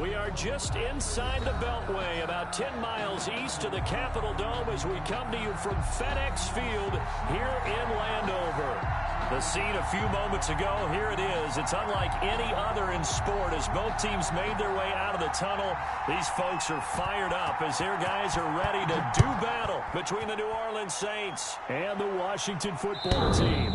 We are just inside the Beltway, about 10 miles east of the Capitol Dome as we come to you from FedEx Field here in Landover. The scene a few moments ago, here it is. It's unlike any other in sport as both teams made their way out of the tunnel. These folks are fired up as their guys are ready to do battle between the New Orleans Saints and the Washington football team.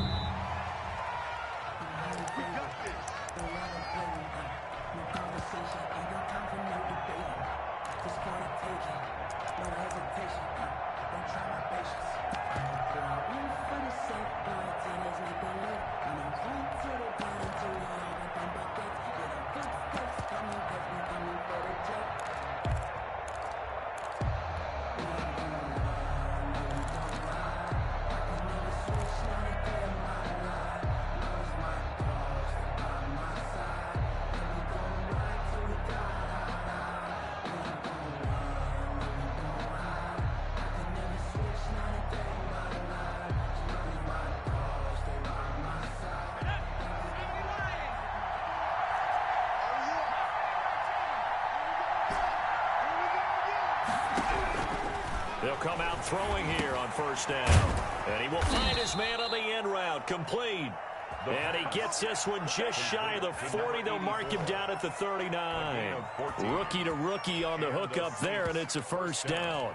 They'll come out throwing here on first down. And he will find his man on the end route. Complete. And he gets this one just shy of the 40. They'll mark him down at the 39. Rookie to rookie on the hook up there, and it's a first down.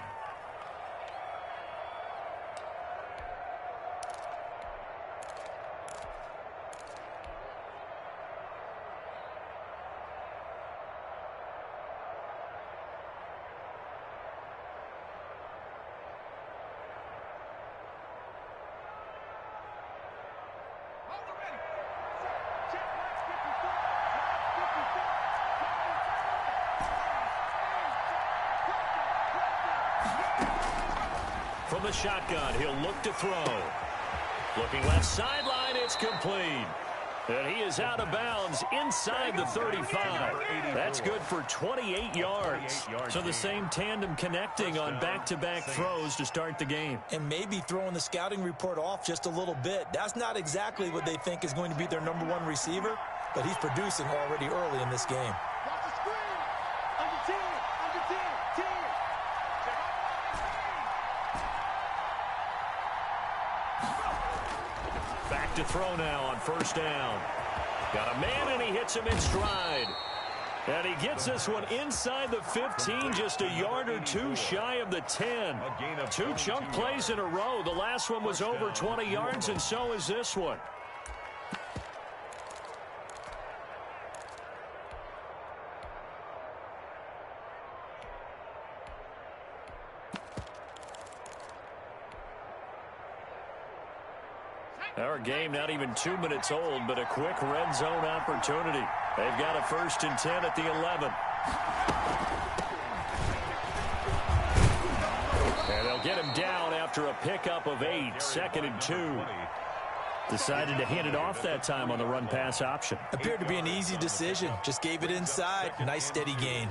From the shotgun, he'll look to throw. Looking left sideline, it's complete. And he is out of bounds inside the 35. That's good for 28 yards. So the same tandem connecting on back-to-back throws to start the game. And maybe throwing the scouting report off just a little bit. That's not exactly what they think is going to be their number one receiver, but he's producing already early in this game. Back to throw now on first down. Got a man, and he hits him in stride. And he gets this one inside the 15, just a yard or two shy of the 10. Two chunk plays in a row. The last one was over 20 yards, and so is this one. Our game not even 2 minutes old, but a quick red zone opportunity. They've got a 1st and 10 at the 11. And they'll get him down after a pickup of 8, 2nd and 2. Decided to hand it off that time on the run-pass option. Appeared to be an easy decision. Just gave it inside. Nice steady gain.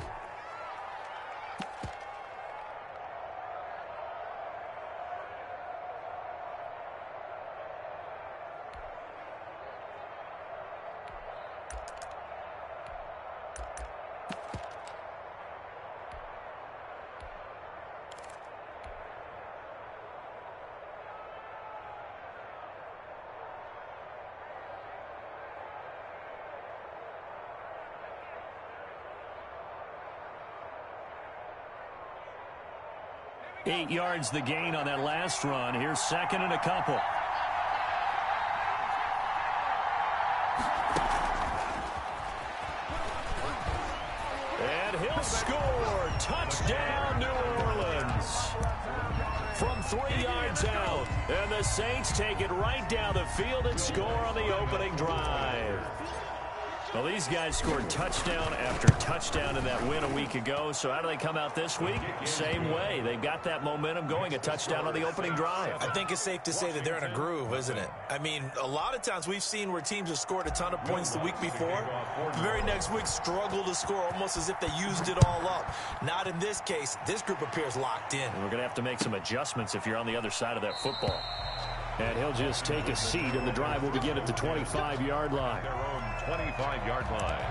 Eight yards the gain on that last run. Here's 2nd and a couple. And he'll score. Touchdown, New Orleans. From 3 yards out. And the Saints take it right down the field and score on the opening drive. Well, these guys scored touchdown after touchdown in that win a week ago. So how do they come out this week? Same way. They've got that momentum going, a touchdown on the opening drive. I think it's safe to say that they're in a groove, isn't it? I mean, a lot of times we've seen where teams have scored a ton of points the week before. The very next week struggle to score almost as if they used it all up. Not in this case. This group appears locked in. And we're going to have to make some adjustments if you're on the other side of that football. And he'll just take a seat, and the drive will begin at the 25-yard line. Their own 25-yard line.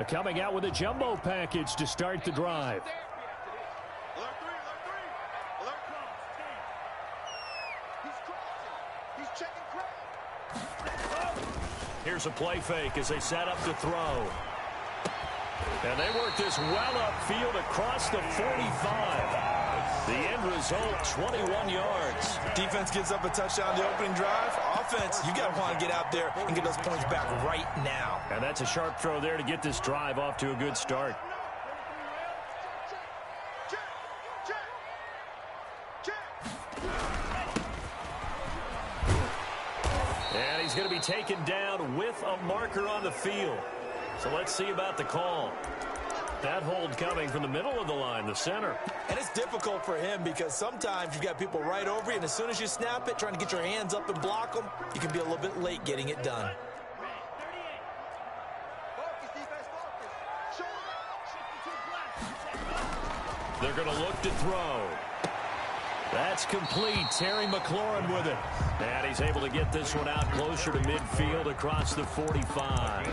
Coming out with a jumbo package to start the drive. Here's a play fake as they set up to throw. And they work this well upfield across the 45. The end result, 21 yards. Defense gives up a touchdown the opening drive. Offense, you got to want to get out there and get those points back right now. And that's a sharp throw there to get this drive off to a good start. And he's going to be taken down with a marker on the field. So let's see about the call. That hold coming from the middle of the line, the center. And it's difficult for him because sometimes you've got people right over you, and as soon as you snap it, trying to get your hands up and block them, you can be a little bit late getting it done. They're going to look to throw. That's complete. Terry McLaurin with it. And he's able to get this one out closer to midfield across the 45.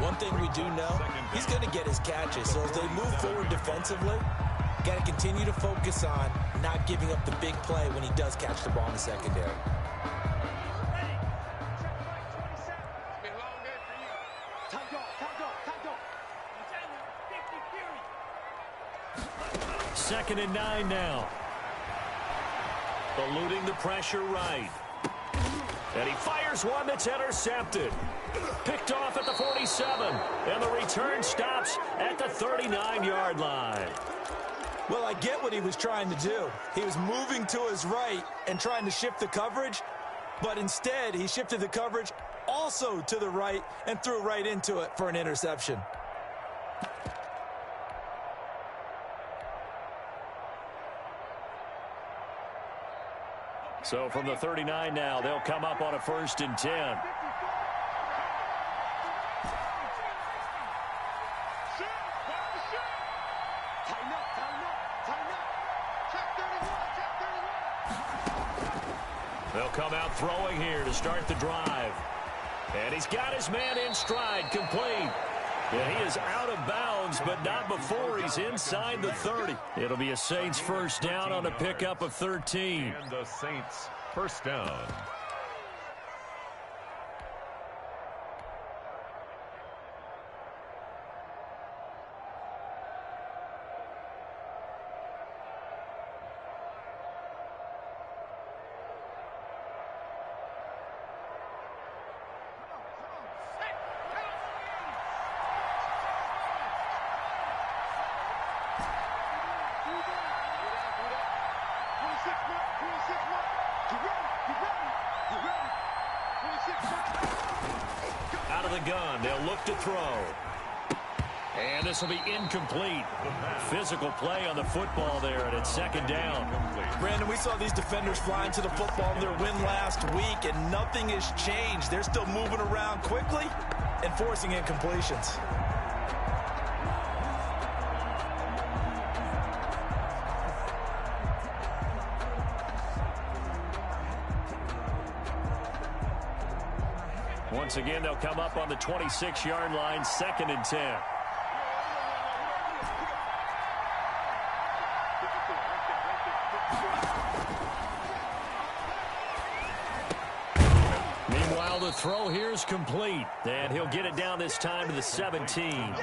One thing we do know, he's going to get his catches. So as they move forward defensively, got to continue to focus on not giving up the big play when he does catch the ball in the secondary. Second and 9 now. Eluding the pressure right. And he fires one that's intercepted. Picked off at the 47. And the return stops at the 39-yard line. Well, I get what he was trying to do. He was moving to his right and trying to shift the coverage. But instead, he shifted the coverage also to the right and threw right into it for an interception. So from the 39 now, they'll come up on a 1st and 10. They'll come out throwing here to start the drive. And he's got his man in stride, complete. And he is out of bounds, but not before he's inside the 30. It'll be a Saints first down on a pickup of 13. And the Saints first down. Out of the gun, they'll look to throw. And this will be incomplete. Physical play on the football there, and it's second down. Brandon, we saw these defenders flying to the football in their win last week, and nothing has changed. They're still moving around quickly and forcing incompletions. Once again, they'll come up on the 26-yard line, 2nd and 10. Meanwhile, the throw here is complete. And he'll get it down this time to the 17.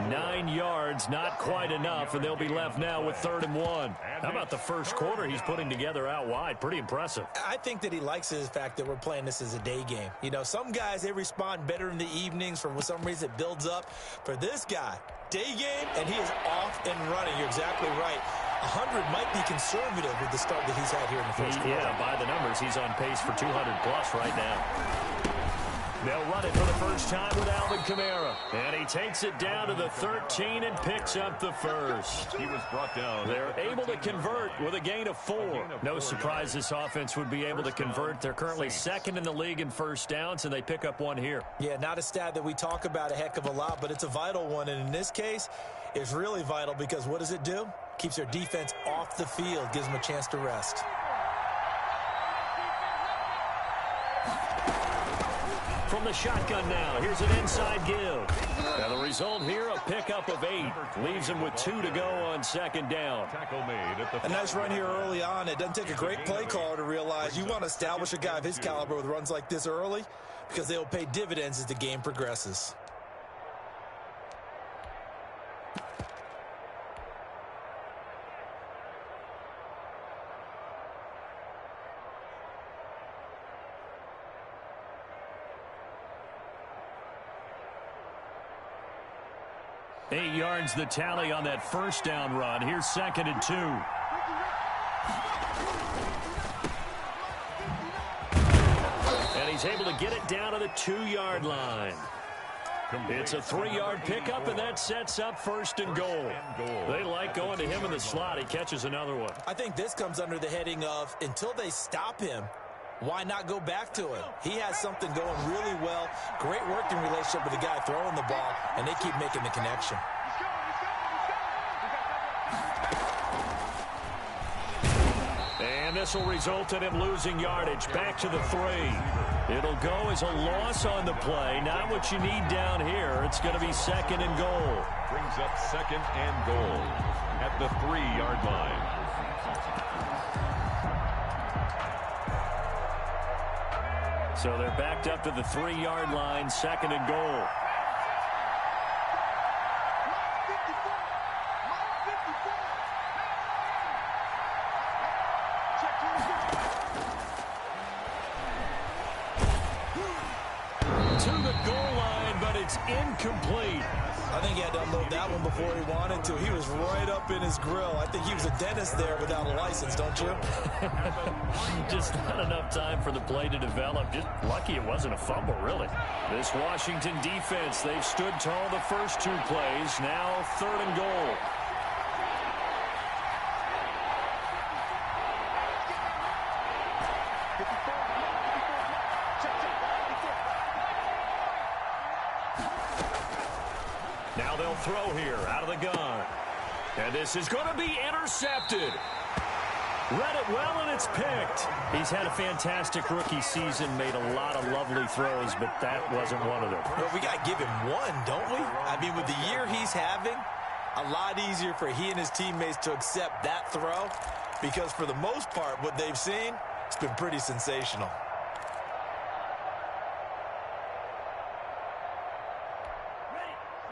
9 yards, not quite enough, and they'll be left now with 3rd and 1. How about the first quarter he's putting together out wide? Pretty impressive. I think that he likes the fact that we're playing this as a day game. You know, some guys, they respond better in the evenings. For some reason, it builds up. For this guy, day game, and he is off and running. You're exactly right. 100 might be conservative with the start that he's had here in the first quarter. Yeah, by the numbers, he's on pace for 200-plus right now. They'll run it for the first time with Alvin Kamara. And he takes it down to the 13 and picks up the first. He was brought down. They're able to convert with a gain of 4. No surprise this offense would be able to convert. They're currently 2nd in the league in first downs, and they pick up 1 here. Yeah, not a stat that we talk about a heck of a lot, but it's a vital one. And in this case, it's really vital because what does it do? Keeps their defense off the field, gives them a chance to rest. From the shotgun now, here's an inside give. And the result here, a pickup of 8. Leaves him with 2 to go on second down. Tackle made at the A nice run here early on. It doesn't take a great play caller to realize you want to establish a guy of his caliber with runs like this early because they'll pay dividends as the game progresses. Eight yards the tally on that first down run. Here's 2nd and 2. And he's able to get it down to the 2-yard line. It's a 3-yard pickup, and that sets up 1st and goal. They like going to him in the slot. He catches another one. I think this comes under the heading of until they stop him, why not go back to him? He has something going really well. Great working relationship with the guy throwing the ball, and they keep making the connection. And this will result in him losing yardage. Back to the 3. It'll go as a loss on the play. Not what you need down here. It's going to be 2nd and goal. Brings up 2nd and goal at the 3-yard line. So they're backed up to the 3-yard line, 2nd and goal. To the goal line, but it's incomplete. I think he had to unload that one before he wanted to. He was right up in his grill. I think he was a dentist there without a license, don't you? Just not enough time for the play to develop. Just lucky it wasn't a fumble, really. This Washington defense, they've stood tall the first 2 plays. Now 3rd and goal. Now they'll throw here out of the gun. And this is going to be intercepted. Read it well, and it's picked. He's had a fantastic rookie season, made a lot of lovely throws, but that wasn't one of them. Well, we got to give him one, don't we? I mean, with the year he's having, a lot easier for he and his teammates to accept that throw because for the most part, what they've seen, it's been pretty sensational.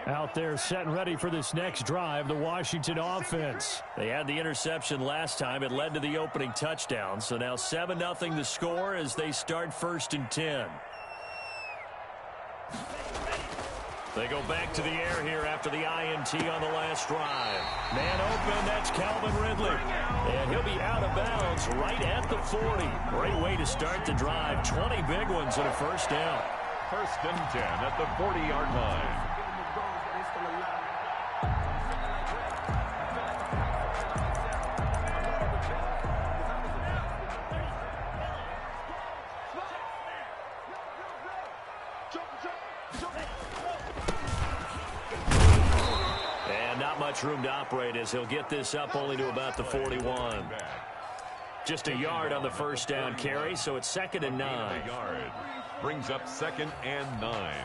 Out there set and ready for this next drive, the Washington offense. They had the interception last time. It led to the opening touchdown. So now 7-0 the score as they start 1st and 10. They go back to the air here after the INT on the last drive. Man open, that's Calvin Ridley. And he'll be out of bounds right at the 40. Great way to start the drive. 20 big ones and a first down. 1st and 10 at the 40-yard line. And not much room to operate as he'll get this up only to about the 41. Just a yard on the first down carry, so it's 2nd and 9. Brings up 2nd and 9.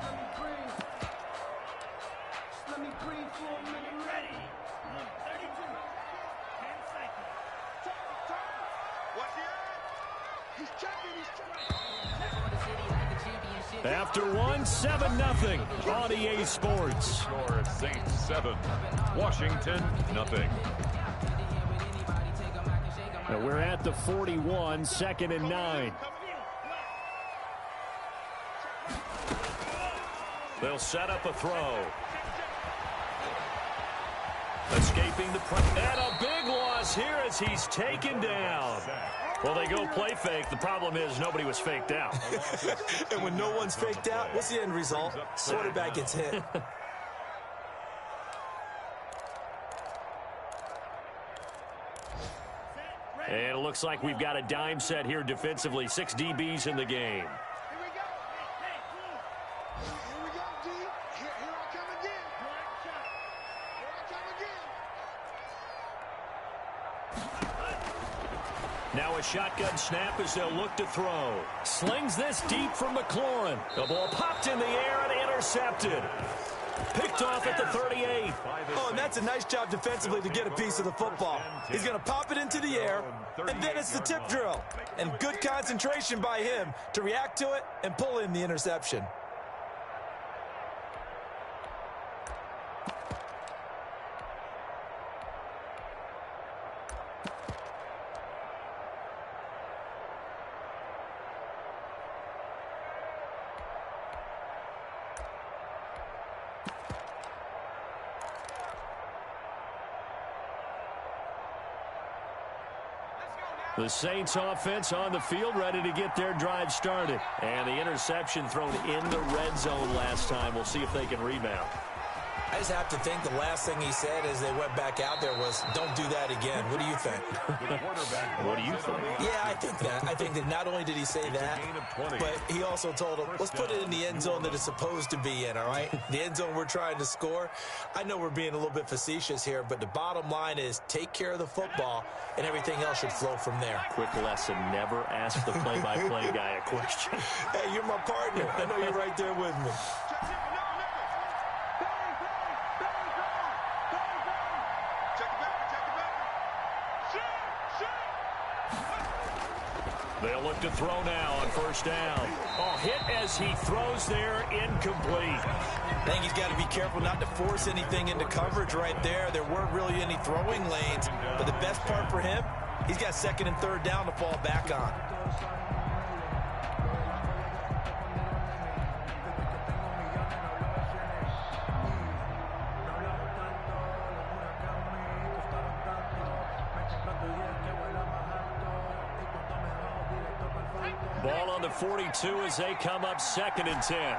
After one, 7-0 on EA Sports. Score Saints 7, Washington nothing. Now we're at the 41, 2nd and 9. They'll set up a throw. Escaping the pressure. And a big loss here as he's taken down. Well, they go play fake. The problem is nobody was faked out. And when no one's faked out, what's the end result? Quarterback gets hit. And it looks like we've got a dime set here defensively. 6 DBs in the game. Now a shotgun snap as they'll look to throw. Slings this deep from McLaurin. The ball popped in the air and intercepted. Picked off at the 38. Oh, and that's a nice job defensively to get a piece of the football. He's going to pop it into the air, and then it's the tip drill. And good concentration by him to react to it and pull in the interception. The Saints offense on the field, ready to get their drive started. And the interception thrown in the red zone last time. We'll see if they can rebound. I just have to think the last thing he said as they went back out there was, don't do that again. What do you think? What do you think? Yeah, I think that. I think that not only did he say that, but he also told him, let's put it in the end zone that it's supposed to be in, all right? The end zone we're trying to score. I know we're being a little bit facetious here, but the bottom line is take care of the football, and everything else should flow from there. Quick lesson, never ask the play-by-play guy a question. Hey, you're my partner. I know you're right there with me. They'll look to throw now on first down. Oh, hit as he throws there, incomplete. I think he's got to be careful not to force anything into coverage right there. There weren't really any throwing lanes, but the best part for him, he's got second and third down to fall back on. Ball on the 42 as they come up second and 10.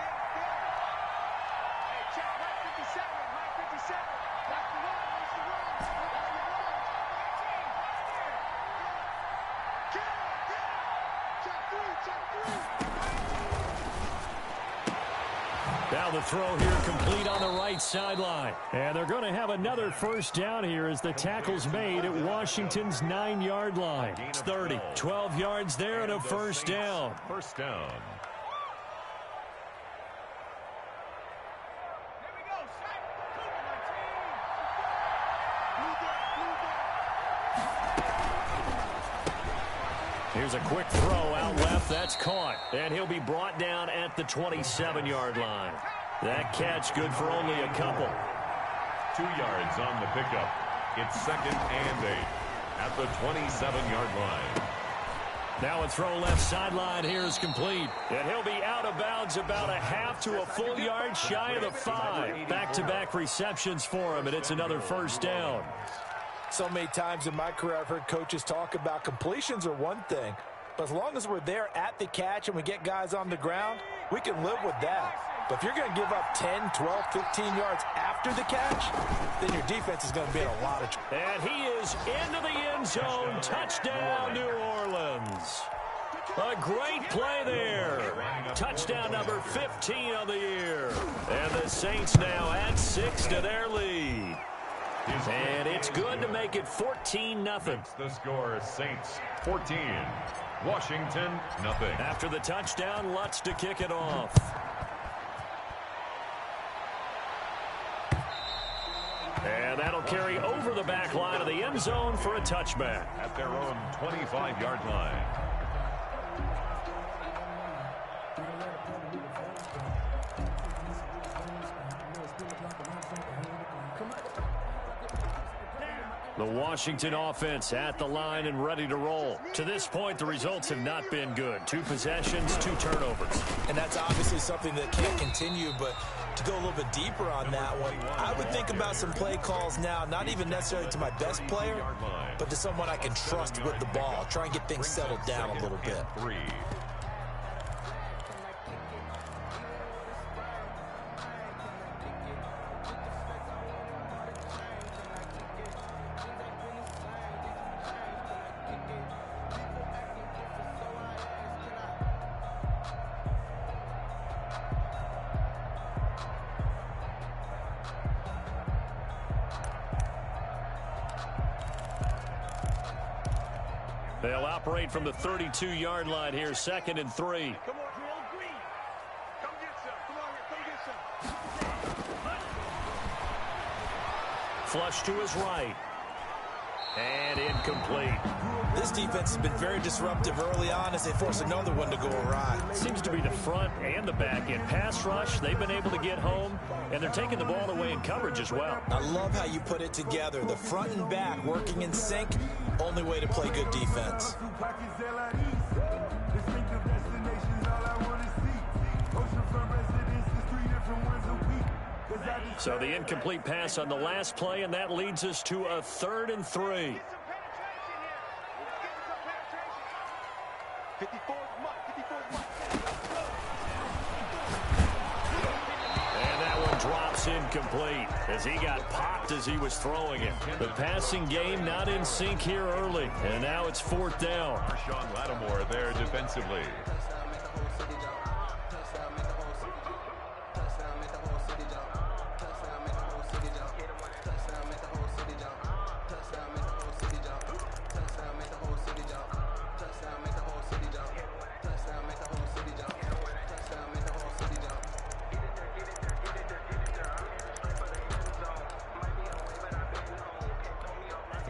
Now the throw here complete on the right sideline. And they're going to have another first down here as the tackle's made at Washington's 9-yard line. It's 30, 12 yards there and a first down. First down. Here's a quick throw out left. That's caught. And he'll be brought down at the 27-yard line. That catch good for only a couple. 2 yards on the pickup. It's second and 8 at the 27-yard line. Now a throw left sideline here is complete. And he'll be out of bounds about a half to a full yard shy of the 5. Back-to-back receptions for him, and it's another first down. So many times in my career I've heard coaches talk about completions are one thing, but as long as we're there at the catch and we get guys on the ground, we can live with that. But if you're going to give up 10, 12, 15 yards after the catch, then your defense is going to be in a lot of trouble. And he is into the end zone. Touchdown, New Orleans. A great play there. Touchdown number 15 on the year. And the Saints now add 6 to their lead. And it's good to make it 14-0. The score, Saints 14, Washington nothing. After the touchdown, Lutz to kick it off. And that'll carry over the back line of the end zone for a touchback. At their own 25-yard line. The Washington offense at the line and ready to roll. To this point, the results have not been good. 2 possessions, 2 turnovers. And that's obviously something that can't continue, but to go a little bit deeper on that one, I would think about some play calls now, not even necessarily to my best player, but to someone I can trust with the ball. Try and get things settled down a little bit. 3. They'll operate from the 32-yard line here, 2nd and 3. Come on, Green. Come get some. Come on here. Come get some. Flush to his right. And incomplete. This defense has been very disruptive early on as they force another one to go awry. Seems to be the front and the back end. Pass rush, they've been able to get home, and they're taking the ball away in coverage as well. I love how you put it together. The front and back working in sync, only way to play good defense. So the incomplete pass on the last play, and that leads us to a 3rd and 3. And that one drops incomplete as he got popped as he was throwing it. The passing game not in sync here early, and now it's 4th down. Marshawn Lattimore there defensively.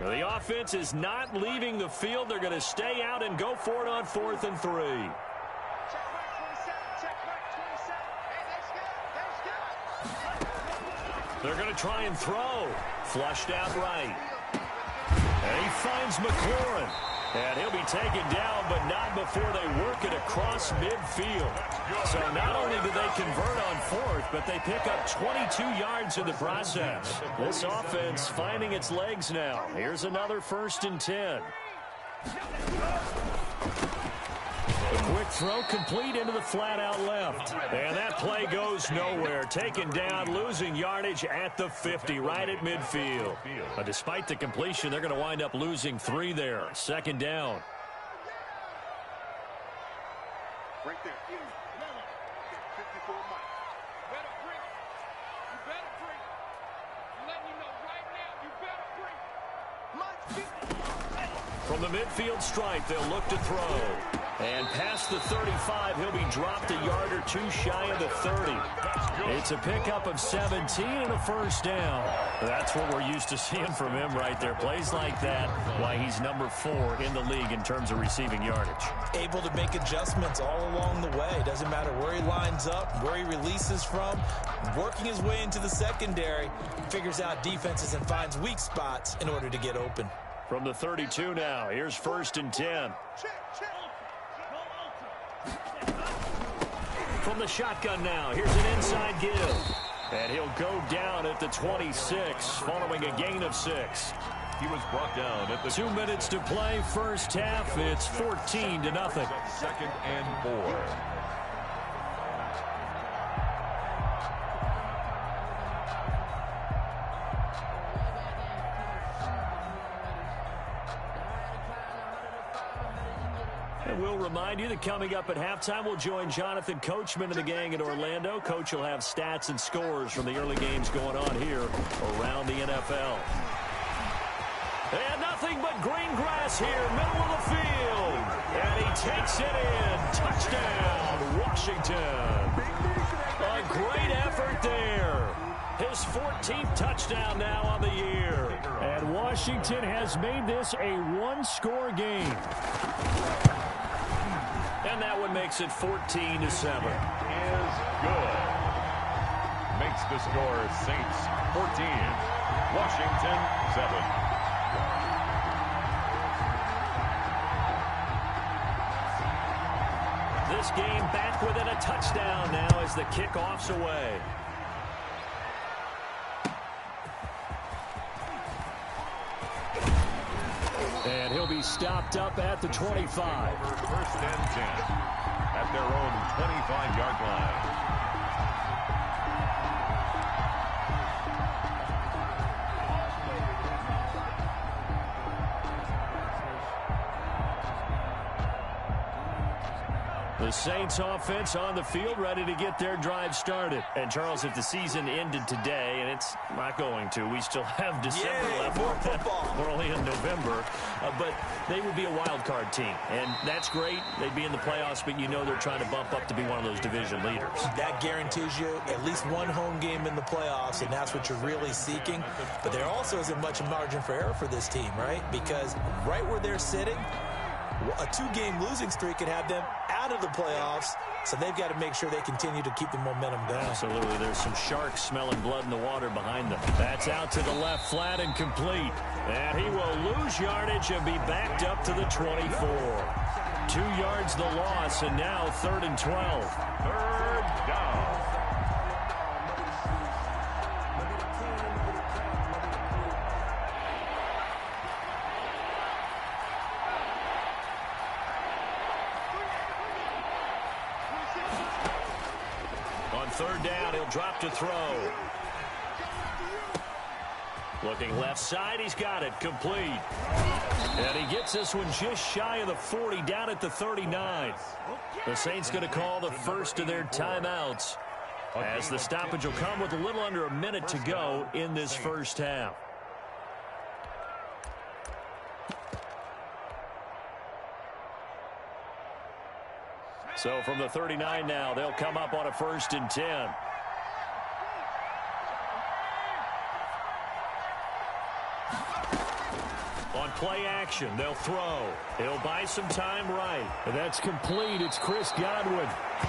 The offense is not leaving the field. They're going to stay out and go for it on 4th and 3. They're going to try and throw. Flushed out right. And he finds McLaurin. And he'll be taken down, but not before they work it across midfield. So not only do they convert on 4th, but they pick up 22 yards in the process. This offense finding its legs now. Here's another 1st and 10. A quick throw complete into the flat out left. And that play goes nowhere. Taken down, losing yardage at the 50, right at midfield. But despite the completion, they're going to wind up losing 3 there. 2nd down. Right there. 54 miles. Better bring. You better bring. I'm letting you know right now, you better bring. From the midfield stripe, they'll look to throw. And past the 35, he'll be dropped a yard or 2 shy of the 30. It's a pickup of 17 and a 1st down. That's what we're used to seeing from him right there. Plays like that, why he's number 4 in the league in terms of receiving yardage. Able to make adjustments all along the way. Doesn't matter where he lines up, where he releases from. Working his way into the secondary, figures out defenses and finds weak spots in order to get open. From the 32 now, here's 1st and 10. From the shotgun now, here's an inside give. And he'll go down at the 26, following a gain of 6. He was brought down at the 2 minutes to play, first half. It's 14-0. 2nd and 4. And we'll remind you that coming up at halftime, we'll join Jonathan Coachman and the gang in Orlando. Coach will have stats and scores from the early games going on here around the NFL. And nothing but green grass here, middle of the field. And he takes it in. Touchdown, Washington. A great effort there. His 14th touchdown now on the year. And Washington has made this a one-score game. And that one makes it 14-7. Is good. Makes the score Saints 14, Washington 7. This game back within a touchdown now as the kickoff's away. And he'll be stopped up at the 25. 1st and 10 at their own 25-yard line. The Saints offense on the field, ready to get their drive started. And, Charles, if the season ended today, and it's not going to, we still have December left. More football. We're only in November. But they would be a wild card team. And that's great. They'd be in the playoffs, but you know they're trying to bump up to be one of those division leaders. That guarantees you at least one home game in the playoffs, and that's what you're really seeking. But there also isn't much margin for error for this team, right? Because right where they're sitting, a two-game losing streak could have them out of the playoffs, so they've got to make sure they continue to keep the momentum going. Absolutely. There's some sharks smelling blood in the water behind them. That's out to the left, flat and complete. And he will lose yardage and be backed up to the 24. 2 yards the loss, and now 3rd and 12. Third down. On 3rd down, he'll drop to throw. Looking left side, he's got it, complete. And he gets this one just shy of the 40, down at the 39. The Saints going to call the first of their timeouts, as the stoppage will come with a little under a minute to go in this first half. So from the 39 now, they'll come up on a 1st and 10. On play action, they'll throw. He'll buy some time right. That's complete. It's Chris Godwin.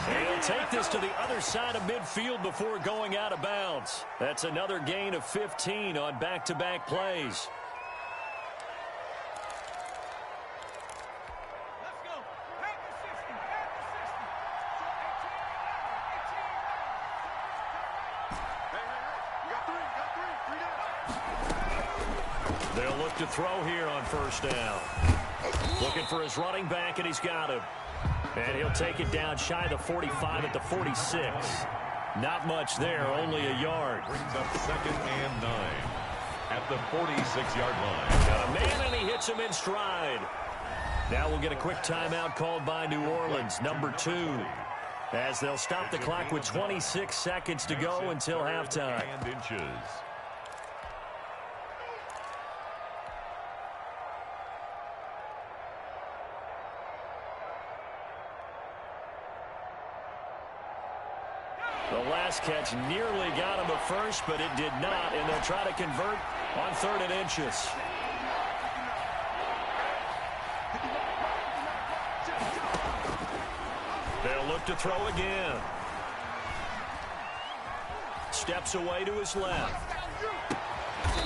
And he'll take this to the other side of midfield before going out of bounds. That's another gain of 15 on back-to-back plays. They'll look to throw here on 1st down. Looking for his running back, and he's got him. And he'll take it down shy of the 45 at the 46. Not much there, only a yard. Brings up 2nd and 9 at the 46-yard line. Got a man, and he hits him in stride. Now we'll get a quick timeout called by New Orleans, number 2. As they'll stop the clock with 26 seconds to go until halftime. And inches. The last catch nearly got him at first, but it did not, and they'll try to convert on 3rd and inches. They'll look to throw again. Steps away to his left.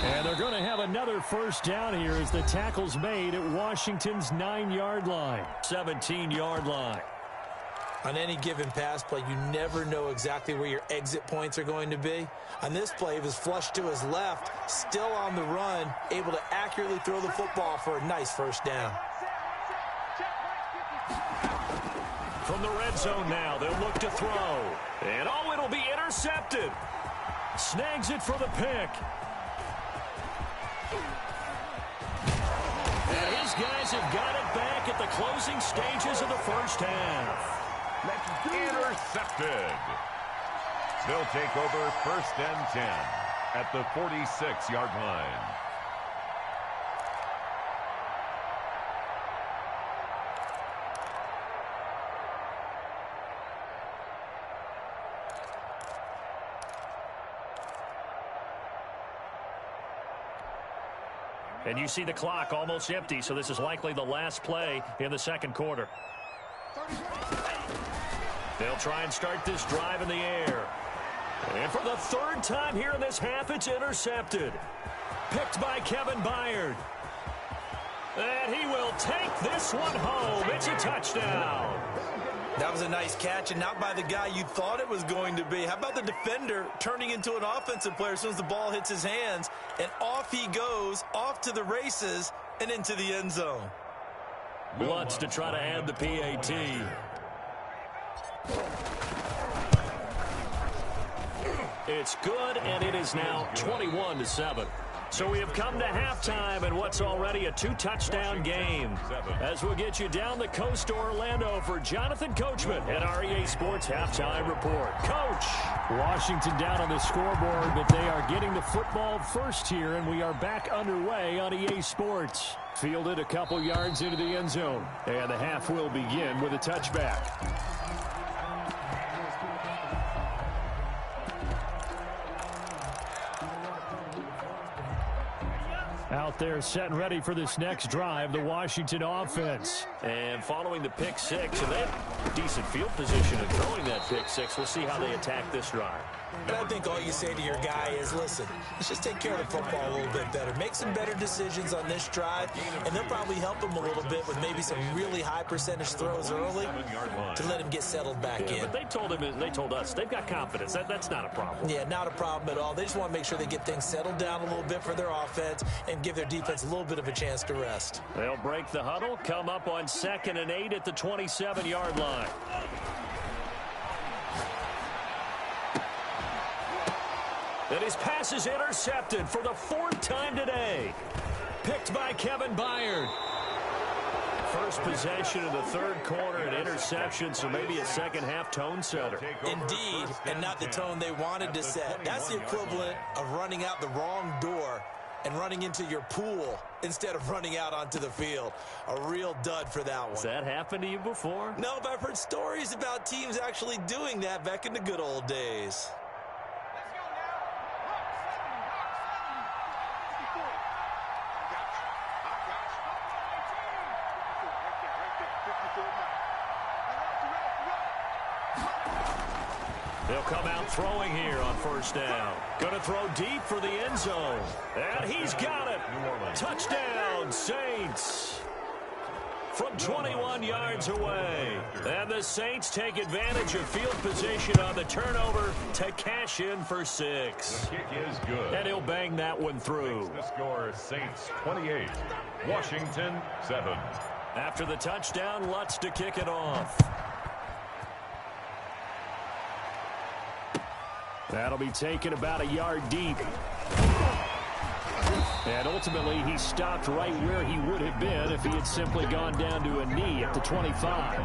And they're going to have another 1st down here as the tackle's made at Washington's 9-yard line, 17-yard line. On any given pass play, you never know exactly where your exit points are going to be. On this play, he was flushed to his left, still on the run, able to accurately throw the football for a nice 1st down. From the red zone now, they'll look to throw. And oh, it'll be intercepted. Snags it for the pick. And his guys have got it back at the closing stages of the 1st half. Intercepted. They'll take over 1st and 10 at the 46-yard line. And you see the clock almost empty, so this is likely the last play in the 2nd quarter. They'll try and start this drive in the air. And for the 3rd time here in this half, it's intercepted. Picked by Kevin Byard. And he will take this one home. It's a touchdown. That was a nice catch, and not by the guy you thought it was going to be. How about the defender turning into an offensive player as soon as the ball hits his hands, and off he goes, off to the races, and into the end zone. Lutz to try to add the PAT. It's good, and it is now 21-7. So we have come to halftime in what's already a 2-touchdown game. As we'll get you down the coast to Orlando for Jonathan Coachman at our EA Sports Halftime Report. Coach! Washington down on the scoreboard, but they are getting the football first here, and we are back underway on EA Sports. Fielded a couple yards into the end zone, and the half will begin with a touchback. Out there set and ready for this next drive, the Washington offense. And following the pick six, and they have decent field position in throwing that pick six. We'll see how they attack this drive. And I think all you say to your guy is, listen, let's just take care of the football a little bit better. Make some better decisions on this drive, and they'll probably help him a little bit with maybe some really high percentage throws early to let him get settled back in. But they told us they've got confidence. That's not a problem. Yeah, not a problem at all. They just want to make sure they get things settled down a little bit for their offense and give their defense a little bit of a chance to rest. They'll break the huddle, come up on 2nd and 8 at the 27-yard line. And his pass is intercepted for the 4th time today. Picked by Kevin Byard. First possession of the 3rd quarter, an interception, so maybe a second-half tone setter. Indeed, and not the tone they wanted to set. That's the equivalent of running out the wrong door and running into your pool instead of running out onto the field. A real dud for that one. Has that happened to you before? No, but I've heard stories about teams actually doing that back in the good old days. They'll come out throwing here on 1st down. Going to throw deep for the end zone. And he's got it. Touchdown, Saints. From 21 yards away. And the Saints take advantage of field position on the turnover to cash in for 6. The kick is good. And he'll bang that one through. The score, Saints 28, Washington 7. After the touchdown, Lutz to kick it off. That'll be taken about a yard deep. And ultimately, he stopped right where he would have been if he had simply gone down to a knee at the 25.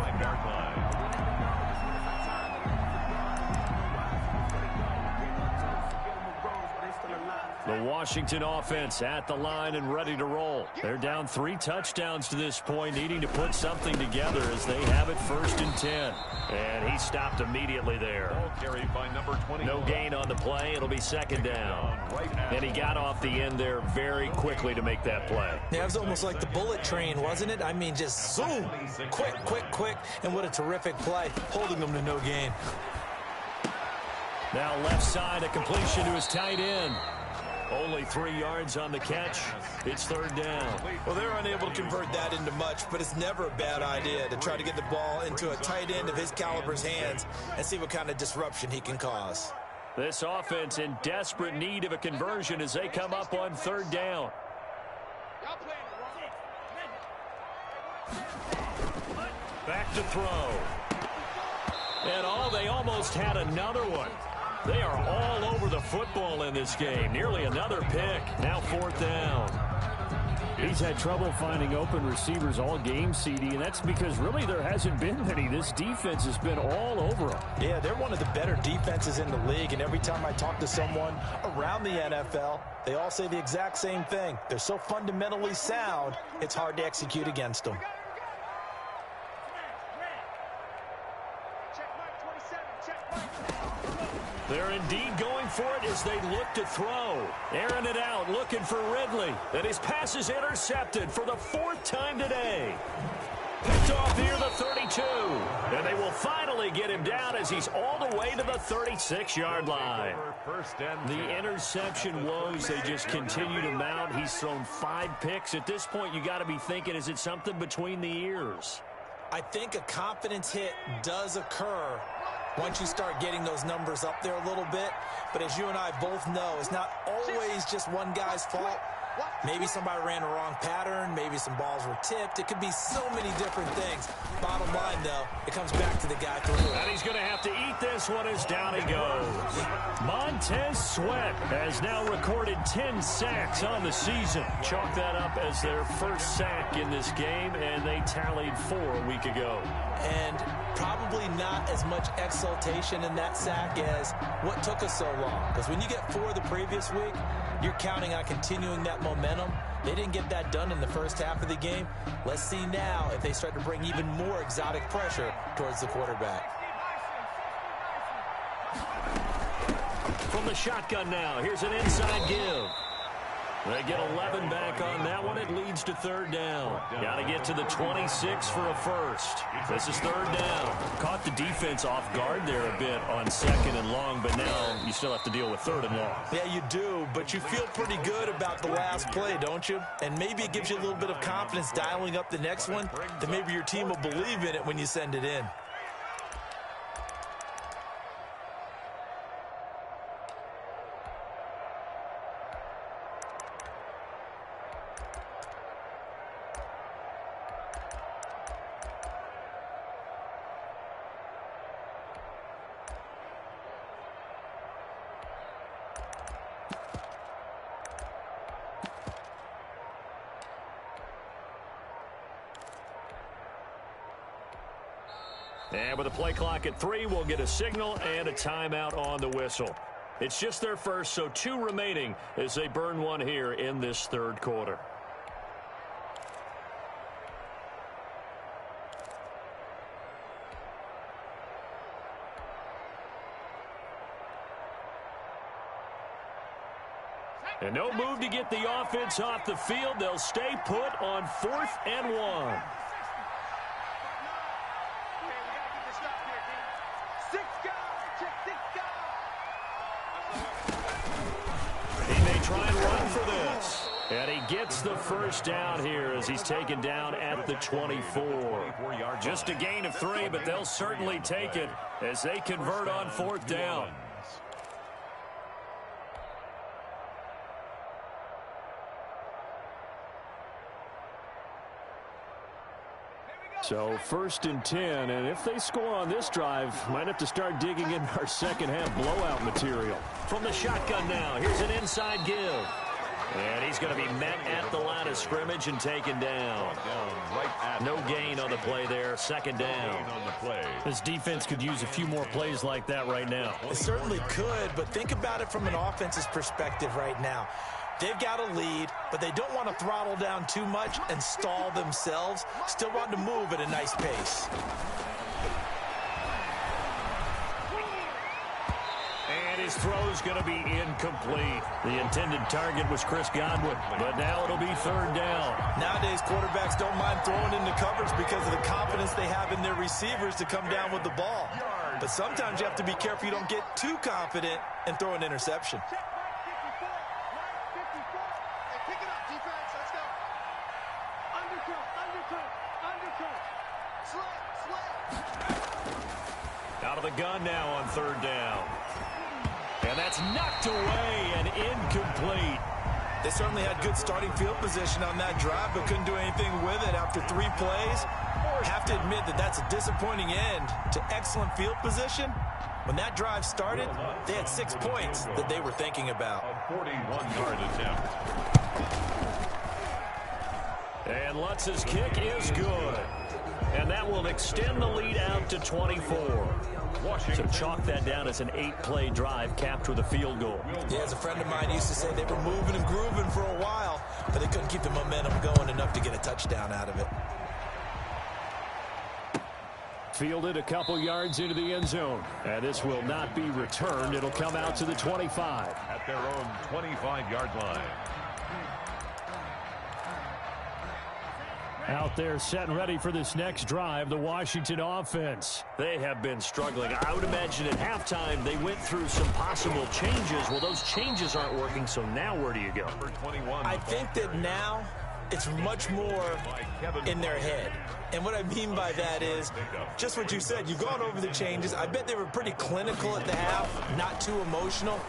The Washington offense at the line and ready to roll. They're down 3 touchdowns to this point, needing to put something together as they have it 1st and 10. And he stopped immediately there. Carried by number 20. No gain on the play. It'll be 2nd down. And he got off the end there very quickly to make that play. Yeah, it was almost like the bullet train, wasn't it? I mean, just zoom. Quick. And what a terrific play, holding them to no gain. Now left side, a completion to his tight end. Only 3 yards on the catch. It's 3rd down. Well, they're unable to convert that into much, but it's never a bad idea to try to get the ball into a tight end of his caliber's hands and see what kind of disruption he can cause. This offense in desperate need of a conversion as they come up on 3rd down. Back to throw. And they almost had another one. They are all over the football in this game. Nearly another pick. Now 4th down. He's had trouble finding open receivers all game, CD, and that's because really there hasn't been many. This defense has been all over them. Yeah, they're one of the better defenses in the league, and every time I talk to someone around the NFL, they all say the exact same thing. They're so fundamentally sound, it's hard to execute against them. They're indeed going for it as they look to throw. Airing it out, looking for Ridley. And his pass is intercepted for the 4th time today. Picked off near the 32. And they will finally get him down as he's all the way to the 36-yard line. The interception woes, they just continue to mount. He's thrown 5 picks. At this point, you got to be thinking, is it something between the ears? I think a confidence hit does occur once you start getting those numbers up there a little bit. But as you and I both know, it's not always just one guy's fault. Maybe somebody ran a wrong pattern. Maybe some balls were tipped. It could be so many different things. Bottom line, though, it comes back to the guy throwing. And he's going to have to eat this one as down he goes. Montez Sweat has now recorded 10 sacks on the season. Chalk that up as their first sack in this game, and they tallied 4 a week ago. And probably not as much exultation in that sack as what took us so long. Because when you get 4 the previous week, you're counting on continuing that momentum. They didn't get that done in the first half of the game. Let's see now if they start to bring even more exotic pressure towards the quarterback. From the shotgun now, here's an inside give. They get 11 back on that one. It leads to third down. Got to get to the 26 for a first. This is third down. Caught the defense off guard there a bit on second and long, but now you still have to deal with third and long. Yeah, you do, but you feel pretty good about the last play, don't you? And maybe it gives you a little bit of confidence dialing up the next one, that maybe your team will believe in it when you send it in. And with a play clock at 3, we'll get a signal and a timeout on the whistle. It's just their first, so 2 remaining as they burn one here in this third quarter. And no move to get the offense off the field. They'll stay put on 4th and 1. Try and run for this. And he gets the first down here as he's taken down at the 24. Just a gain of 3, but they'll certainly take it as they convert on 4th down. So 1st and 10, and if they score on this drive, might have to start digging in our second half blowout material. From the shotgun now, here's an inside give. And he's going to be met at the line of scrimmage and taken down. No gain on the play there, 2nd down. This defense could use a few more plays like that right now. It certainly could, but think about it from an offense's perspective right now. They've got a lead, but they don't want to throttle down too much and stall themselves. Still want to move at a nice pace. And his throw's going to be incomplete. The intended target was Chris Godwin, but now it'll be 3rd down. Nowadays, quarterbacks don't mind throwing into coverage because of the confidence they have in their receivers to come down with the ball. But sometimes you have to be careful you don't get too confident and throw an interception. Out of the gun now on 3rd down. And that's knocked away and incomplete. They certainly had good starting field position on that drive, but couldn't do anything with it after 3 plays. Have to admit that that's a disappointing end to excellent field position. When that drive started, they had 6 points that they were thinking about. A 41-yard attempt. And Lutz's kick is good. And that will extend the lead out to 24. So chalk that down as an 8-play drive capped with a field goal. Yeah, as a friend of mine used to say, they were moving and grooving for a while, but they couldn't keep the momentum going enough to get a touchdown out of it. Fielded a couple yards into the end zone. And this will not be returned. It'll come out to the 25. At their own 25-yard line. Out there set and ready for this next drive, the Washington offense. They have been struggling. I would imagine at halftime they went through some possible changes. Well, those changes aren't working, so now where do you go? I think that now it's much more in their head. And what I mean by that is just what you said. You've gone over the changes. I bet they were pretty clinical at the half, not too emotional.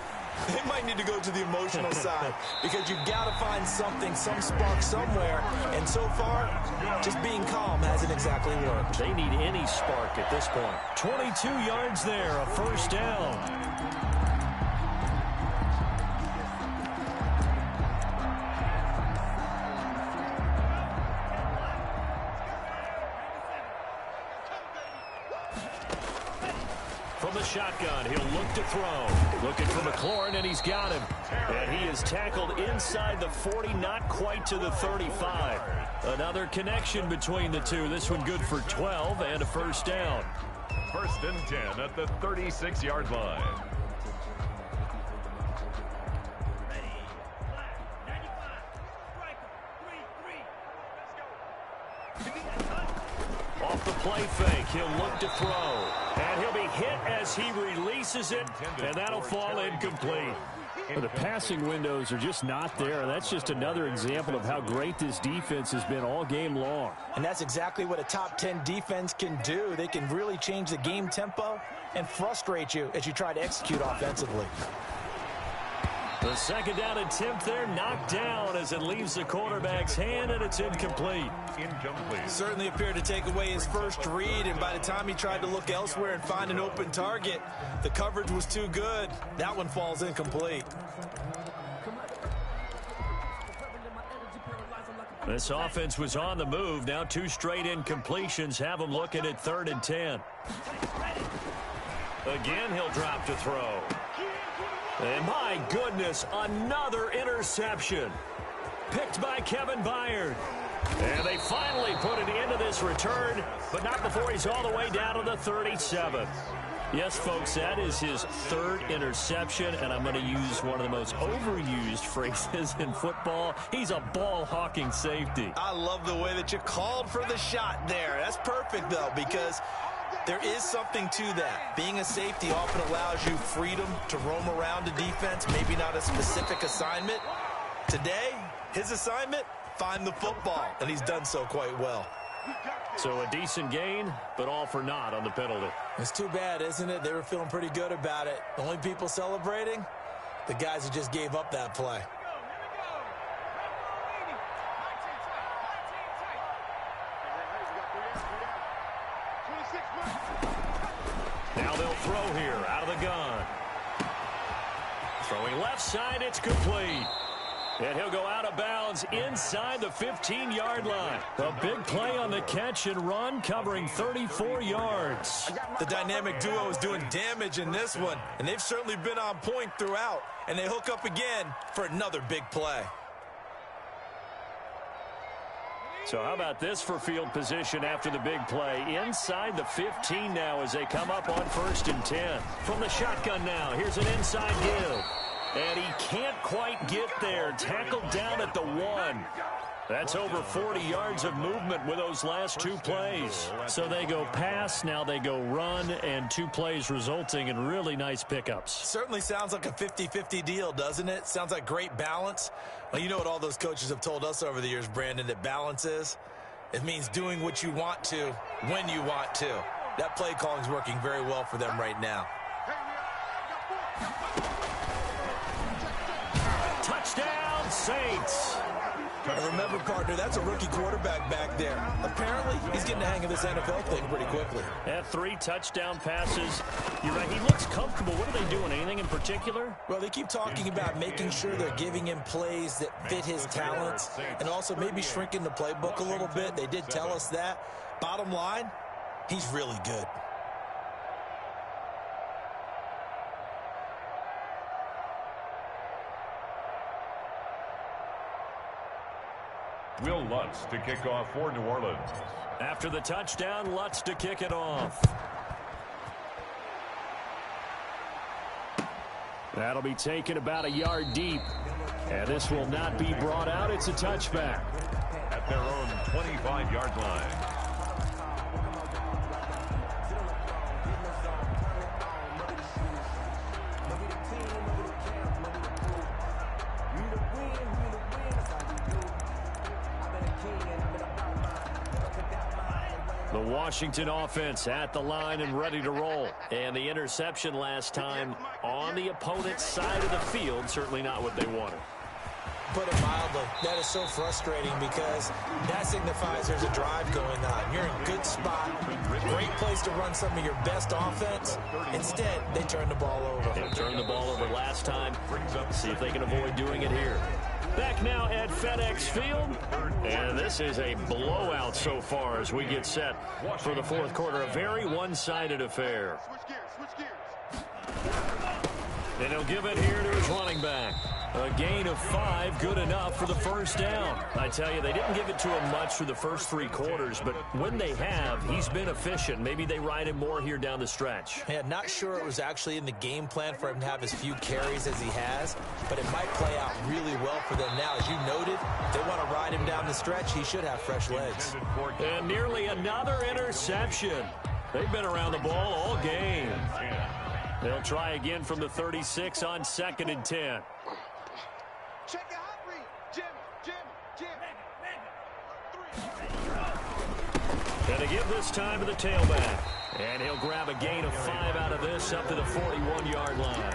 They might need to go to the emotional side because you've got to find something, some spark somewhere. And so far, just being calm hasn't exactly worked. They need any spark at this point. 22 yards there, a first down. From the shotgun, he'll look to throw. Looking for McLaurin, and he's got him. And he is tackled inside the 40, not quite to the 35. Another connection between the two. This one good for 12 and a first down. 1st and 10 at the 36-yard line. Off the play fake, he'll look to throw. And he'll be hit as he releases it, and that'll fall incomplete. The passing windows are just not there. That's just another example of how great this defense has been all game long. And that's exactly what a top 10 defense can do. They can really change the game tempo and frustrate you as you try to execute offensively. The 2nd down attempt there knocked down as it leaves the quarterback's hand, and it's incomplete. Certainly appeared to take away his first read, and by the time he tried to look elsewhere and find an open target, the coverage was too good. That one falls incomplete. This offense was on the move. Now 2 straight incompletions have them looking at 3rd and 10. Again, he'll drop to throw. And my goodness, another interception. Picked by Kevin Byard. And they finally put an end to this return, but not before he's all the way down to the 37. Yes, folks, that is his 3rd interception, and I'm going to use one of the most overused phrases in football. He's a ball-hawking safety. I love the way that you called for the shot there. That's perfect, though, because there is something to that. Being a safety often allows you freedom to roam around the defense, maybe not a specific assignment. Today, his assignment, find the football, and he's done so quite well. So a decent gain, but all for naught on the penalty. It's too bad, isn't it? They were feeling pretty good about it. The only people celebrating, the guys who just gave up that play. Now they'll throw here out of the gun. Throwing left side, it's complete. And he'll go out of bounds inside the 15-yard line. A big play on the catch and run, covering 34 yards. The dynamic duo is doing damage in this one, and they've certainly been on point throughout. And they hook up again for another big play. So how about this for field position after the big play? Inside the 15 now as they come up on 1st and 10. From the shotgun now, here's an inside give. And he can't quite get there. Tackled down at the 1. That's over 40 yards of movement with those last 2 plays. So they go pass, now they go run, and 2 plays resulting in really nice pickups. Certainly sounds like a 50-50 deal, doesn't it? Sounds like great balance. Well, you know what all those coaches have told us over the years, Brandon, that balance is? It means doing what you want to when you want to. That play calling is working very well for them right now. Touchdown, Saints. And remember, partner, that's a rookie quarterback back there. Apparently, he's getting the hang of this NFL thing pretty quickly. Had 3 touchdown passes. You're right, he looks comfortable. What are they doing? Anything in particular? Well, they keep talking about making sure they're giving him plays that fit his talents and also maybe shrinking the playbook a little bit. They did tell us that. Bottom line, he's really good. Will Lutz to kick off for New Orleans. After the touchdown, Lutz to kick it off. That'll be taken about a yard deep. And this will not be brought out. It's a touchback. At their own 25-yard line. The Washington offense at the line and ready to roll. And the interception last time on the opponent's side of the field, certainly not what they wanted. Put it mildly, that is so frustrating because that signifies there's a drive going on. You're in a good spot, great place to run some of your best offense. Instead, they turn the ball over. They turned the ball over last time. See if they can avoid doing it here. Back now at FedEx Field, and this is a blowout so far as we get set for the fourth quarter. A very one-sided affair. And he'll give it here to his running back. A gain of 5, good enough for the first down. I tell you, they didn't give it to him much through the first 3 quarters, but when they have, he's been efficient. Maybe they ride him more here down the stretch. Yeah, not sure it was actually in the game plan for him to have as few carries as he has, but it might play out really well for them now. As you noted, if they want to ride him down the stretch, he should have fresh legs. And nearly another interception. They've been around the ball all game. They'll try again from the 36 on 2nd and 10. Check your hot read. Jim. And to give this time to the tailback. And he'll grab a gain of 5 out of this up to the 41-yard line.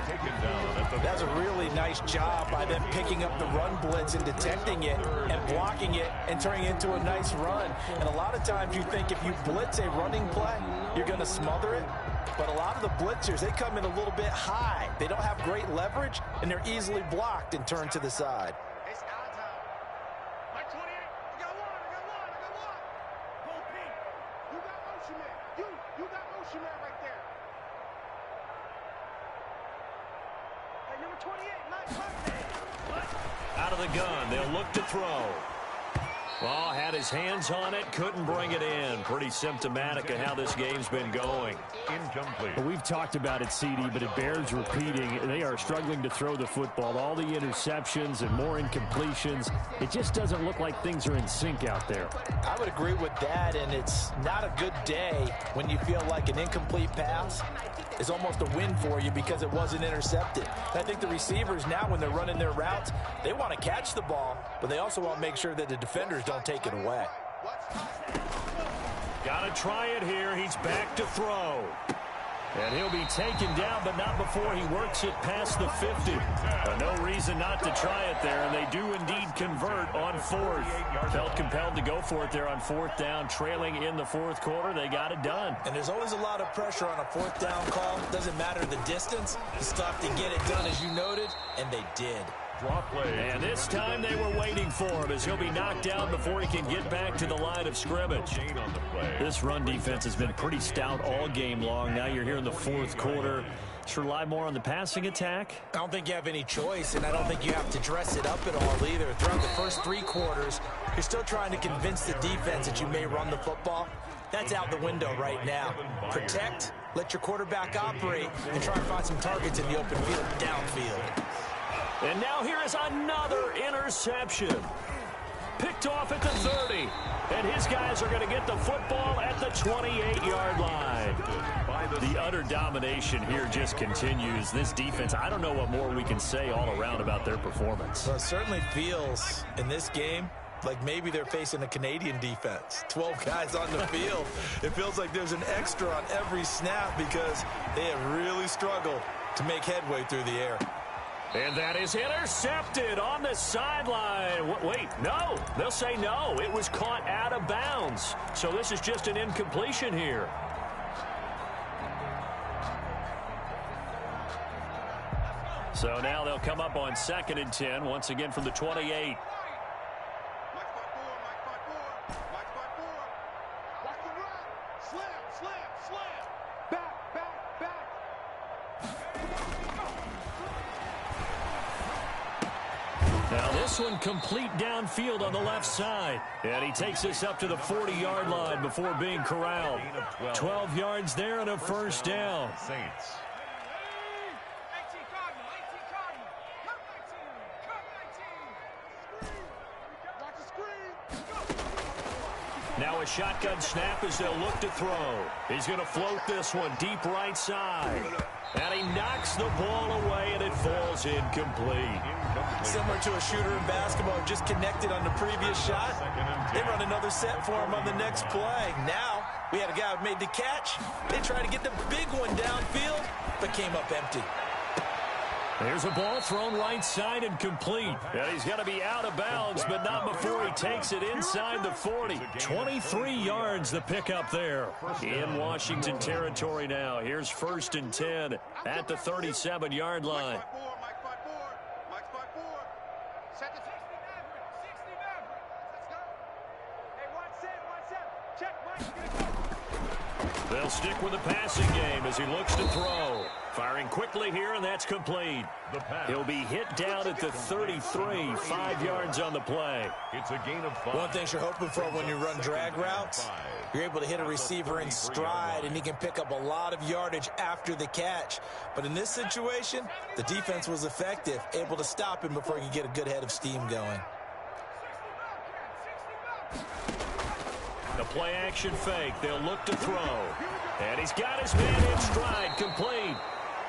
That's a really nice job by them picking up the run blitz and detecting it and blocking it and turning it into a nice run. And a lot of times you think if you blitz a running play, you're going to smother it. But a lot of the blitzers, they come in a little bit high. They don't have great leverage, and they're easily blocked and turned to the side. It's our time. My 28. I got one. Pull Pete. You got motion man. You got motion man right there. Hey, number 28. Nice. Out of the gun, they'll look to throw. Well, had his hands on it, couldn't bring it in. Pretty symptomatic of how this game's been going. Incomplete. Well, we've talked about it, CD, but it bears repeating. They are struggling to throw the football. All the interceptions and more incompletions. It just doesn't look like things are in sync out there. I would agree with that, and it's not a good day when you feel like an incomplete pass is almost a win for you because it wasn't intercepted. And I think the receivers now, when they're running their routes, they want to catch the ball, but they also want to make sure that the defenders don't take it away. Got to try it here. He's back to throw. And he'll be taken down, but not before he works it past the 50. No reason not to try it there, and they do indeed convert on 4th. Felt compelled to go for it there on 4th down, trailing in the 4th quarter. They got it done. And there's always a lot of pressure on a 4th down call. Doesn't matter the distance. You still have to get it done, as you noted, and they did. And this time they were waiting for him as he'll be knocked down before he can get back to the line of scrimmage. This run defense has been pretty stout all game long. Now you're here in the 4th quarter. Should rely more on the passing attack? I don't think you have any choice, and I don't think you have to dress it up at all either. Throughout the first 3 quarters, you're still trying to convince the defense that you may run the football. That's out the window right now. Protect, let your quarterback operate, and try and find some targets in the open field, downfield. And now here is another interception. Picked off at the 30. And his guys are going to get the football at the 28-yard line. The utter domination here just continues. This defense, I don't know what more we can say all around about their performance. Well, it certainly feels in this game like maybe they're facing a Canadian defense. 12 guys on the field. It feels like there's an extra on every snap because they have really struggled to make headway through the air. And that is intercepted on the sideline. Wait, no. They'll say no. It was caught out of bounds. So this is just an incompletion here. So now they'll come up on 2nd and 10, once again from the 28. Now this one complete downfield on the left side. And he takes this up to the 40-yard line before being corralled. 12 yards there and a first down. Saints. Now a shotgun snap as they'll look to throw. He's going to float this one deep right side. And he knocks the ball away, and it falls incomplete. Similar to a shooter in basketball, just connected on the previous shot. They run another set for him on the next play. Now We had a guy who made the catch. They tried to get the big one downfield, but came up empty. There's a ball thrown right side and complete. And he's going to be out of bounds, but not before he takes it inside the 40. 23 yards the pickup there. In Washington territory now. Here's 1st and 10 at the 37-yard line. They'll stick with the passing game as he looks to throw. Firing quickly here, and that's complete. He'll be hit down at the 33, 5 yards on the play. It's a gain of 5. One thing you're hoping for when you run drag routes, you're able to hit a receiver in stride, and he can pick up a lot of yardage after the catch. But in this situation, the defense was effective, able to stop him before he could get a good head of steam going. The play-action fake. They'll look to throw. And he's got his man in stride, complete.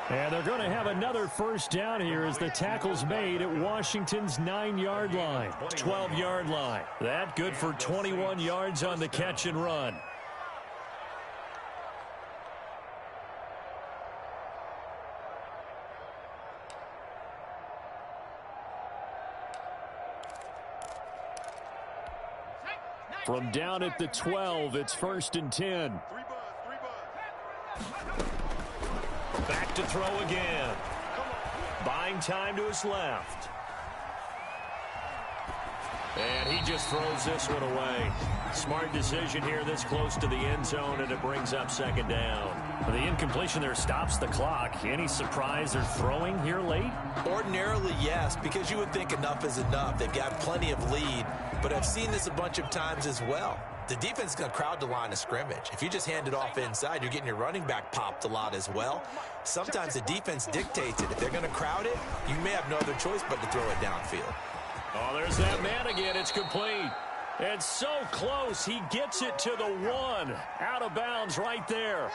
And they're going to have another first down here as the tackle's made at Washington's 9-yard line. 12-yard line. That good for 21 yards on the catch and run. From down at the 12, it's 1st and 10. Back to throw again. Buying time to his left. And he just throws this one away. Smart decision here this close to the end zone, and it brings up 2nd down. The incompletion there stops the clock. Any surprise they're throwing here late? Ordinarily, yes, because you would think enough is enough. They've got plenty of lead, but I've seen this a bunch of times as well. The defense is going to crowd the line of scrimmage. If you just hand it off inside, you're getting your running back popped a lot as well. Sometimes the defense dictates it. If they're going to crowd it, you may have no other choice but to throw it downfield. Oh, there's that man again. It's complete. And so close. He gets it to the 1. Out of bounds right there.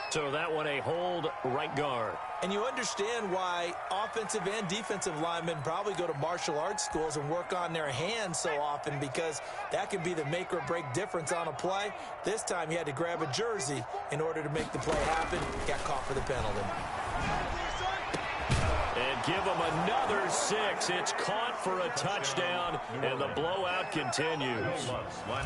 So that one a hold right guard. And you understand why offensive and defensive linemen probably go to martial arts schools and work on their hands so often, because that can be the make or break difference on a play. This time he had to grab a jersey in order to make the play happen. Got caught for the penalty. And give him another 6. It's caught for a touchdown, and the blowout continues.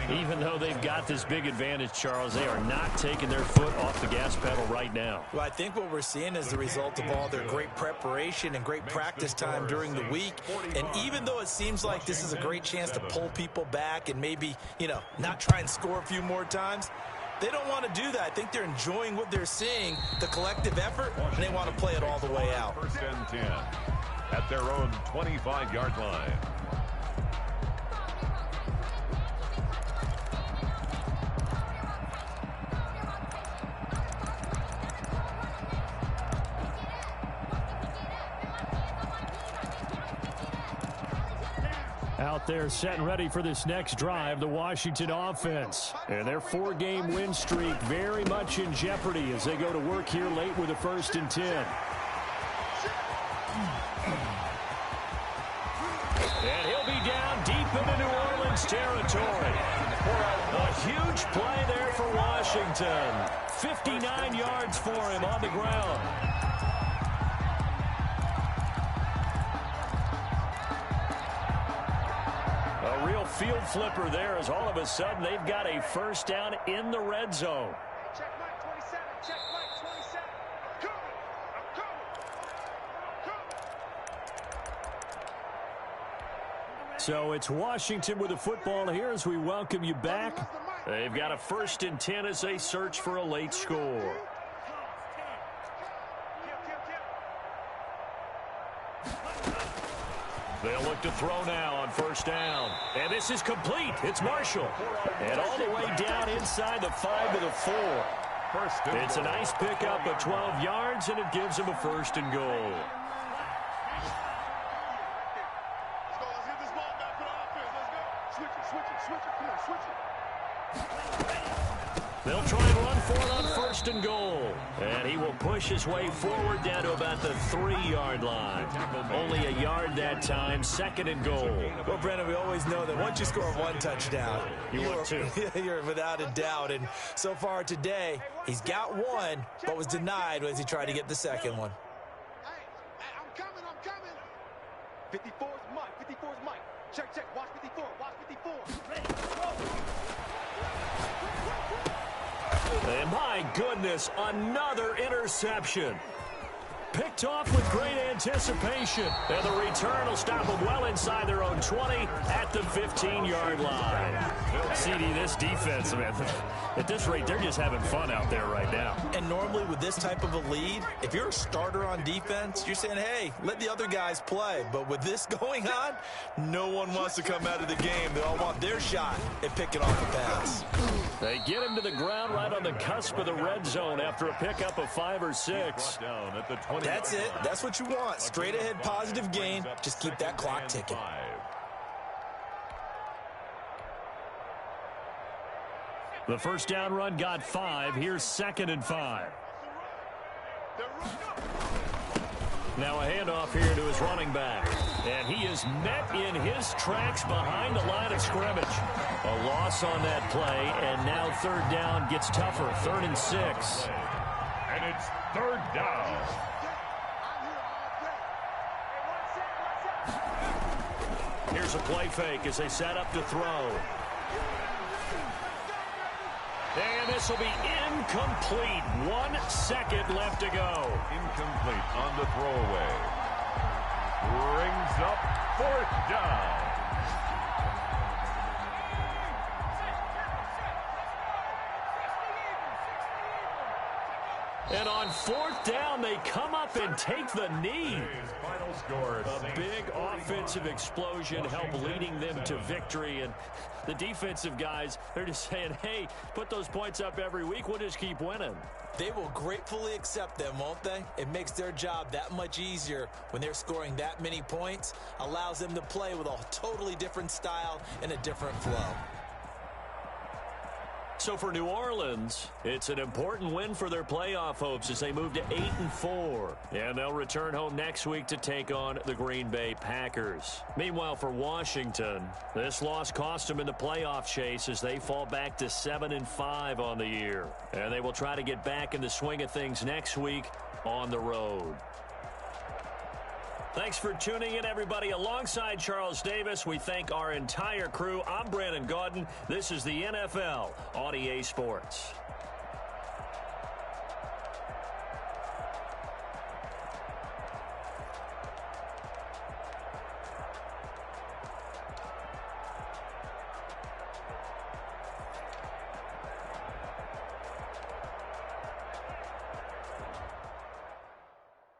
Even though they've got this big advantage, Charles, they are not taking their foot off the gas pedal right now. Well, I think what we're seeing is the result of all their great preparation and great practice time during the week. And even though it seems like this is a great chance to pull people back and maybe, not try and score a few more times, they don't want to do that. I think they're enjoying what they're seeing, the collective effort, and they want to play it all the way out. 1st and 10 at their own 25-yard line. Out there set and ready for this next drive, the Washington offense. And their 4-game win streak very much in jeopardy as they go to work here late with a 1st and 10. And he'll be down deep into New Orleans territory. A huge play there for Washington. 59 yards for him on the ground. A real field flipper there, as all of a sudden they've got a first down in the red zone. Check Mike 27. Check Mike 27. I'm coming. So it's Washington with the football here as we welcome you back. They've got a 1st and 10 as they search for a late score. They'll look to throw now on 1st down. And this is complete. It's Marshall. And all the way down inside the 5 to the 4. It's a nice pickup of 12 yards, and it gives them a 1st and goal. They'll try and run for it on 1st first and goal. And he will push his way forward down to about the 3-yard line. Only a yard that time, second and goal. Well, Brandon, we always know that once you score one touchdown, you're without a doubt. And so far today, he's got one, but was denied as he tried to get the second one. Hey, I'm coming. 54's Mike. Check. Watch 54. And my goodness, another interception. Picked off with great anticipation. And the return will stop them well inside their own 20 at the 15-yard line. CD, this defense, man, at this rate, they're just having fun out there right now. And normally with this type of a lead, if you're a starter on defense, you're saying, hey, let the other guys play. But with this going on, no one wants to come out of the game. They all want their shot at picking off the pass. They get him to the ground right on the cusp of the red zone after a pickup of 5 or 6. Down at the 20. That's it. That's what you want. Straight ahead positive gain. Just keep that clock ticking. The first down run got 5. Here's 2nd and 5. Now a handoff here to his running back. And he is met in his tracks behind the line of scrimmage. A loss on that play, and now 3rd down gets tougher. 3rd and 6. And it's 3rd down. Here's a play fake as they set up to throw. And this will be incomplete. 1 second left to go. Incomplete on the throwaway. Brings up 4th down. And on 4th down, they come up and take the knee. Final score. A big offensive explosion helped leading them to victory. And the defensive guys, they're just saying, hey, put those points up every week. We'll just keep winning. They will gratefully accept them, won't they? It makes their job that much easier when they're scoring that many points. Allows them to play with a totally different style and a different flow. So for New Orleans, it's an important win for their playoff hopes as they move to 8-4. And they'll return home next week to take on the Green Bay Packers. Meanwhile, for Washington, this loss cost them in the playoff chase as they fall back to 7-5 on the year. And they will try to get back in the swing of things next week on the road. Thanks for tuning in, everybody. Alongside Charles Davis, we thank our entire crew. I'm Brandon Gaudin. This is the NFL on EA Sports.